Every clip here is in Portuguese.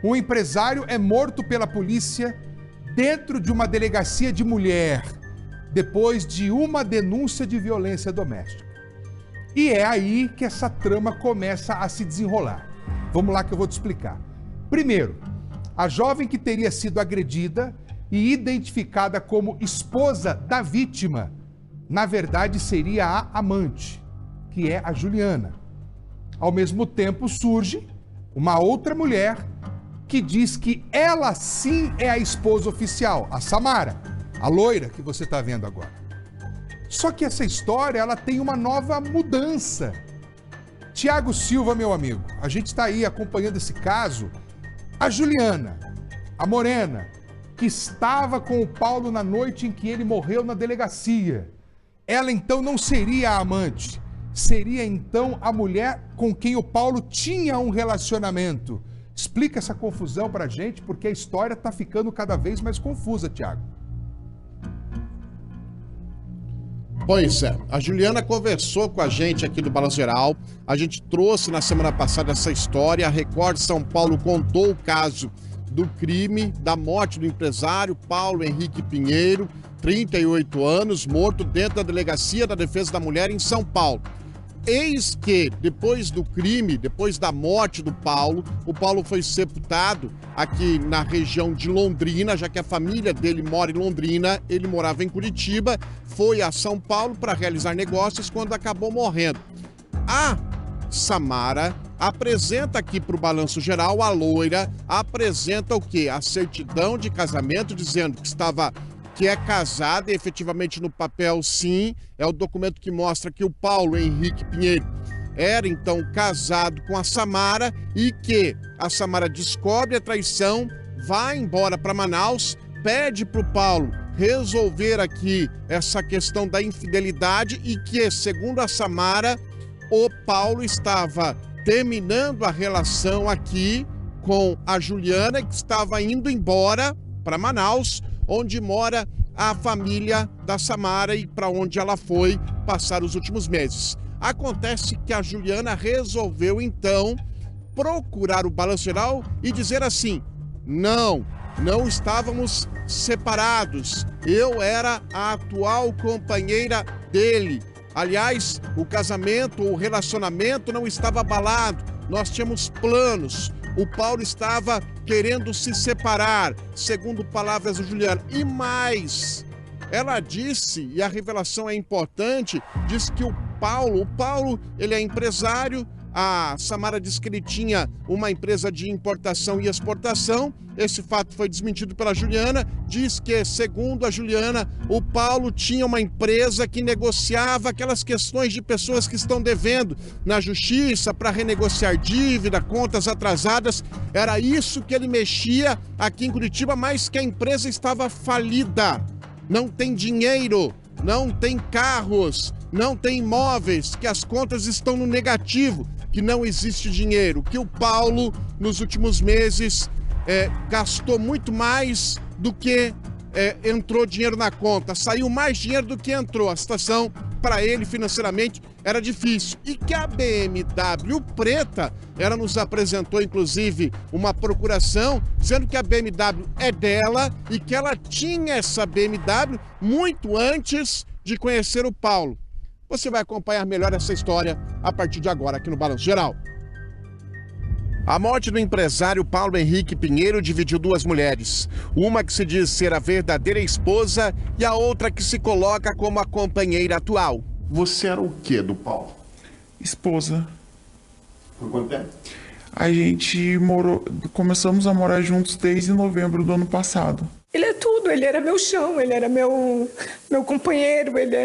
Um empresário é morto pela polícia dentro de uma delegacia de mulher, depois de uma denúncia de violência doméstica. E é aí que essa trama começa a se desenrolar. Vamos lá que eu vou te explicar. Primeiro, a jovem que teria sido agredida e identificada como esposa da vítima, na verdade seria a amante, que é a Juliana. Ao mesmo tempo surge uma outra mulher que diz que ela sim é a esposa oficial, a Samara, a loira que você está vendo agora. Só que essa história, ela tem uma nova mudança. Tiago Silva, meu amigo, a gente está aí acompanhando esse caso. A Juliana, a morena, que estava com o Paulo na noite em que ele morreu na delegacia. Ela então não seria a amante, seria então a mulher com quem o Paulo tinha um relacionamento. Explica essa confusão pra gente, porque a história tá ficando cada vez mais confusa, Tiago. Pois é, a Juliana conversou com a gente aqui do Balanço Geral, a gente trouxe na semana passada essa história, a Record São Paulo contou o caso do crime, da morte do empresário Paulo Henrique Pinheiro, 38 anos, morto dentro da Delegacia da Defesa da Mulher em São Paulo. Eis que, depois do crime, depois da morte do Paulo, o Paulo foi sepultado aqui na região de Londrina, já que a família dele mora em Londrina, ele morava em Curitiba, foi a São Paulo para realizar negócios quando acabou morrendo. A Samara apresenta aqui para o Balanço Geral, a loira, apresenta o quê? A certidão de casamento, dizendo que é casada, e efetivamente no papel sim, é o documento que mostra que o Paulo Henrique Pinheiro era então casado com a Samara e que a Samara descobre a traição, vai embora para Manaus, pede para o Paulo resolver aqui essa questão da infidelidade e que, segundo a Samara, o Paulo estava terminando a relação aqui com a Juliana, que estava indo embora para Manaus, onde mora a família da Samara e para onde ela foi passar os últimos meses. Acontece que a Juliana resolveu, então, procurar o Balanço Geral e dizer assim: não estávamos separados, eu era a atual companheira dele. Aliás, o casamento, o relacionamento não estava abalado, nós tínhamos planos. O Paulo estava querendo se separar, segundo palavras do Juliana. E mais, ela disse, e a revelação é importante, diz que o Paulo, ele é empresário, a Samara disse que ele tinha uma empresa de importação e exportação. Esse fato foi desmentido pela Juliana. Diz que, segundo a Juliana, o Paulo tinha uma empresa que negociava aquelas questões de pessoas que estão devendo na justiça para renegociar dívida, contas atrasadas. Era isso que ele mexia aqui em Curitiba, mas que a empresa estava falida. Não tem dinheiro, não tem carros, não tem imóveis, que as contas estão no negativo, que não existe dinheiro, que o Paulo, nos últimos meses, gastou muito mais do que entrou dinheiro na conta, saiu mais dinheiro do que entrou. A situação para ele financeiramente era difícil. E que a BMW preta, ela nos apresentou inclusive uma procuração dizendo que a BMW é dela e que ela tinha essa BMW muito antes de conhecer o Paulo. Você vai acompanhar melhor essa história a partir de agora aqui no Balanço Geral. A morte do empresário Paulo Henrique Pinheiro dividiu duas mulheres. Uma que se diz ser a verdadeira esposa e a outra que se coloca como a companheira atual. Você era o que do Paulo? Esposa. Por quanto tempo? A gente começamos a morar juntos desde novembro do ano passado. Ele é tudo, ele era meu chão, ele era meu companheiro, ele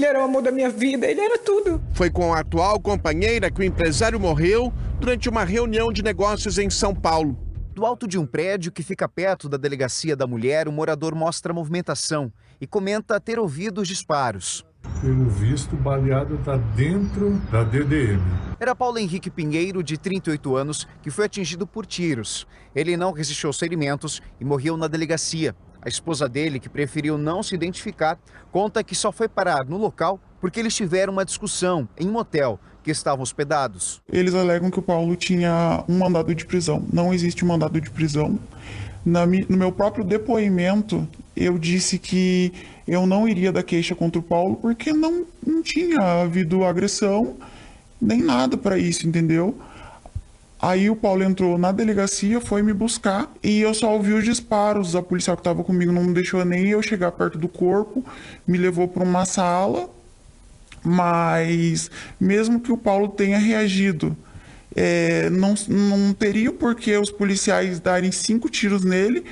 era o amor da minha vida, ele era tudo. Foi com a atual companheira que o empresário morreu durante uma reunião de negócios em São Paulo. Do alto de um prédio que fica perto da Delegacia da Mulher, o morador mostra a movimentação e comenta ter ouvido os disparos. Pelo visto, o baleado está dentro da DDM. Era Paulo Henrique Pinheiro, de 38 anos, que foi atingido por tiros. Ele não resistiu aos ferimentos e morreu na delegacia. A esposa dele, que preferiu não se identificar, conta que só foi parar no local porque eles tiveram uma discussão em um motel que estavam hospedados. Eles alegam que o Paulo tinha um mandado de prisão. Não existe um mandado de prisão. No meu próprio depoimento, eu disse que eu não iria dar queixa contra o Paulo porque não tinha havido agressão, nem nada para isso, entendeu? Aí o Paulo entrou na delegacia, foi me buscar e eu só ouvi os disparos. A policial que estava comigo não deixou nem eu chegar perto do corpo, me levou para uma sala, mas mesmo que o Paulo tenha reagido, não teria por que os policiais darem 5 tiros nele,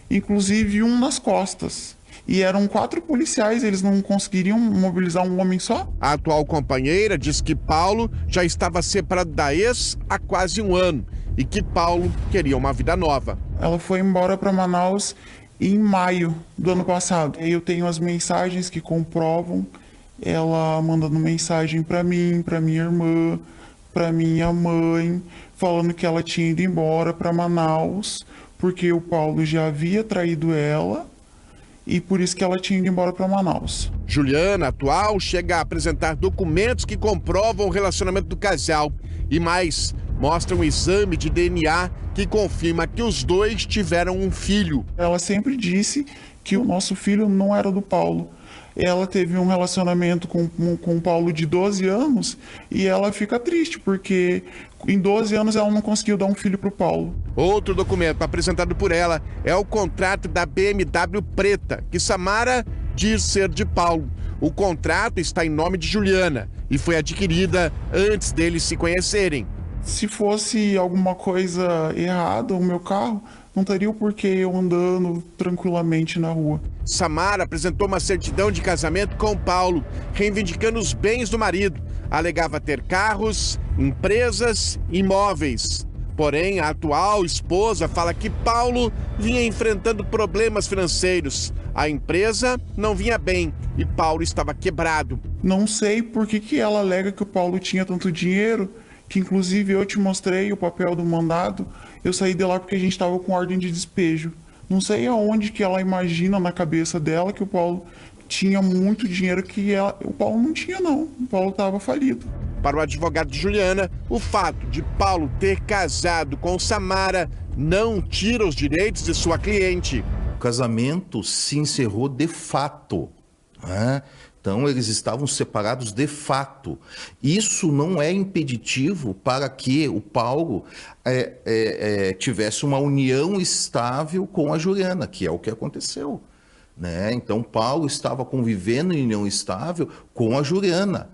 inclusive um nas costas. E eram 4 policiais, eles não conseguiriam mobilizar um homem só? A atual companheira diz que Paulo já estava separado da ex há quase 1 ano e que Paulo queria uma vida nova. Ela foi embora para Manaus em maio do ano passado. Eu tenho as mensagens que comprovam ela mandando mensagem para mim, para minha irmã, para minha mãe, falando que ela tinha ido embora para Manaus porque o Paulo já havia traído ela e por isso que ela tinha ido embora para Manaus. Juliana, atual, chega a apresentar documentos que comprovam o relacionamento do casal e mais, mostra um exame de DNA que confirma que os dois tiveram um filho. Ela sempre disse que o nosso filho não era do Paulo. Ela teve um relacionamento com o Paulo de 12 anos e ela fica triste porque em 12 anos ela não conseguiu dar um filho para o Paulo. Outro documento apresentado por ela é o contrato da BMW preta, que Samara diz ser de Paulo. O contrato está em nome de Juliana e foi adquirida antes deles se conhecerem. Se fosse alguma coisa errada, o meu carro, não teria o porquê eu andando tranquilamente na rua. Samara apresentou uma certidão de casamento com Paulo, reivindicando os bens do marido. Alegava ter carros, empresas, imóveis. Porém, a atual esposa fala que Paulo vinha enfrentando problemas financeiros. A empresa não vinha bem e Paulo estava quebrado. Não sei por que ela alega que o Paulo tinha tanto dinheiro, que inclusive eu te mostrei o papel do mandado. Eu saí de lá porque a gente estava com ordem de despejo. Não sei aonde que ela imagina na cabeça dela que o Paulo tinha muito dinheiro que o Paulo não tinha não. O Paulo estava falido. Para o advogado de Juliana, o fato de Paulo ter casado com Samara não tira os direitos de sua cliente. O casamento se encerrou de fato, né? Então, eles estavam separados de fato. Isso não é impeditivo para que o Paulo tivesse uma união estável com a Juliana, que é o que aconteceu, né? Então, Paulo estava convivendo em união estável com a Juliana.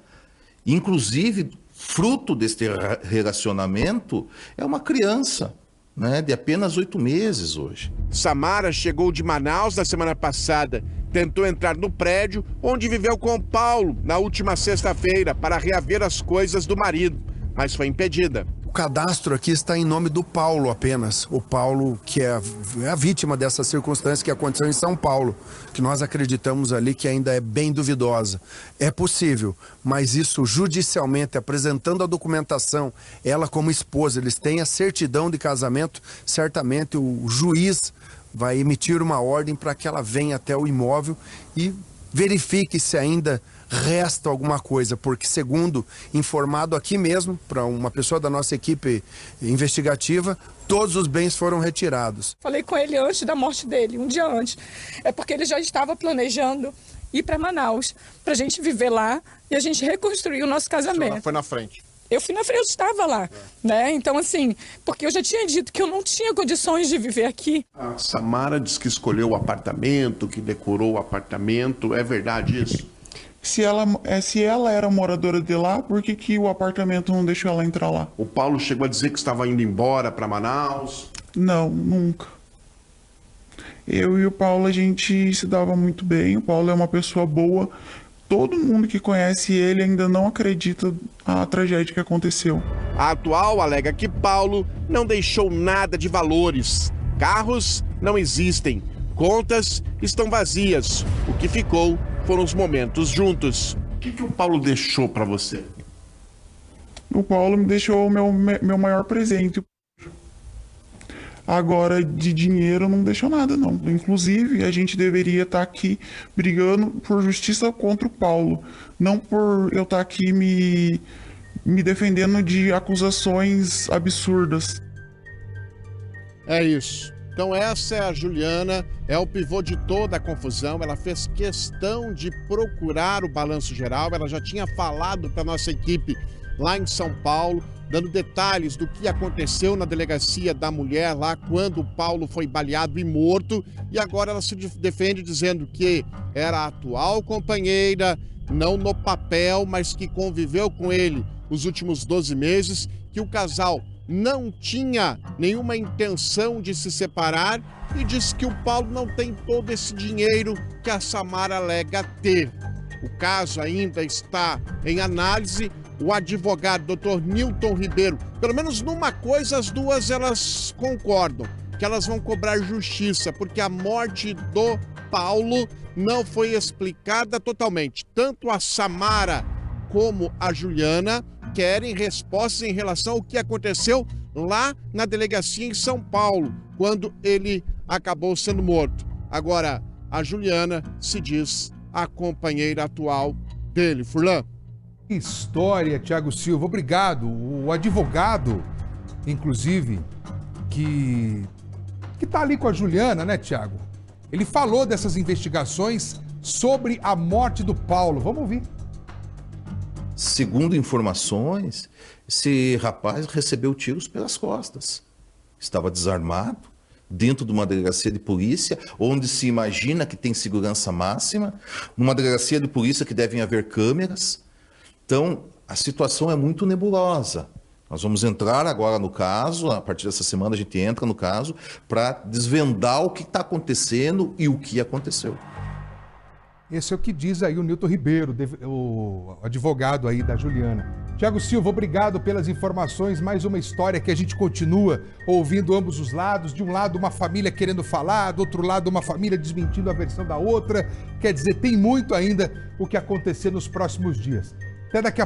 Inclusive, fruto deste relacionamento é uma criança, né, de apenas 8 meses hoje. Samara chegou de Manaus na semana passada. Tentou entrar no prédio onde viveu com Paulo na última sexta-feira para reaver as coisas do marido, mas foi impedida. O cadastro aqui está em nome do Paulo apenas. O Paulo, que é a vítima dessa circunstância que aconteceu em São Paulo, que nós acreditamos ali que ainda é bem duvidosa. É possível, mas isso judicialmente, apresentando a documentação, ela como esposa, eles têm a certidão de casamento, certamente o juiz vai emitir uma ordem para que ela venha até o imóvel e verifique se ainda resta alguma coisa, porque segundo informado aqui mesmo, para uma pessoa da nossa equipe investigativa, todos os bens foram retirados. Falei com ele antes da morte dele, um dia antes. É porque ele já estava planejando ir para Manaus, para a gente viver lá e a gente reconstruir o nosso casamento. Ela foi na frente. Eu fui na frente, eu estava lá, né? Então, assim, porque eu já tinha dito que eu não tinha condições de viver aqui. A Samara diz que escolheu o apartamento, que decorou o apartamento. É verdade isso? Se ela era moradora de lá, por que o apartamento não deixou ela entrar lá? O Paulo chegou a dizer que estava indo embora para Manaus. Não, nunca. Eu e o Paulo, a gente se dava muito bem. O Paulo é uma pessoa boa. Todo mundo que conhece ele ainda não acredita na tragédia que aconteceu. A atual alega que Paulo não deixou nada de valores. Carros não existem. Contas estão vazias. O que ficou foram os momentos juntos. O que o Paulo deixou para você? O Paulo me deixou o meu maior presente. Agora, de dinheiro, não deixou nada, não. Inclusive, a gente deveria estar aqui brigando por justiça contra o Paulo. Não por eu estar aqui me me defendendo de acusações absurdas. É isso. Então essa é a Juliana, é o pivô de toda a confusão. Ela fez questão de procurar o balanço geral. Ela já tinha falado para nossa equipe lá em São Paulo, dando detalhes do que aconteceu na delegacia da mulher lá quando o Paulo foi baleado e morto. E agora ela se defende dizendo que era a atual companheira, não no papel, mas que conviveu com ele os últimos 12 meses, que o casal não tinha nenhuma intenção de se separar e diz que o Paulo não tem todo esse dinheiro que a Samara alega ter. O caso ainda está em análise. O advogado Dr. Nilton Ribeiro, pelo menos numa coisa as duas elas concordam, que elas vão cobrar justiça, porque a morte do Paulo não foi explicada totalmente. Tanto a Samara como a Juliana querem respostas em relação ao que aconteceu lá na delegacia em São Paulo, quando ele acabou sendo morto. Agora, a Juliana se diz a companheira atual dele. Furlan. Que história, Thiago Silva. Obrigado. O advogado, inclusive, que tá ali com a Juliana, né, Thiago? Ele falou dessas investigações sobre a morte do Paulo. Vamos ouvir. Segundo informações, esse rapaz recebeu tiros pelas costas. Estava desarmado, dentro de uma delegacia de polícia, onde se imagina que tem segurança máxima, numa delegacia de polícia que devem haver câmeras. Então, a situação é muito nebulosa. Nós vamos entrar agora no caso, a partir dessa semana a gente entra no caso, para desvendar o que está acontecendo e o que aconteceu. Esse é o que diz aí o Nilton Ribeiro, o advogado aí da Juliana. Thiago Silva, obrigado pelas informações. Mais uma história que a gente continua ouvindo ambos os lados. De um lado, uma família querendo falar, do outro lado, uma família desmentindo a versão da outra. Quer dizer, tem muito ainda o que acontecer nos próximos dias. Até daqui a pouco.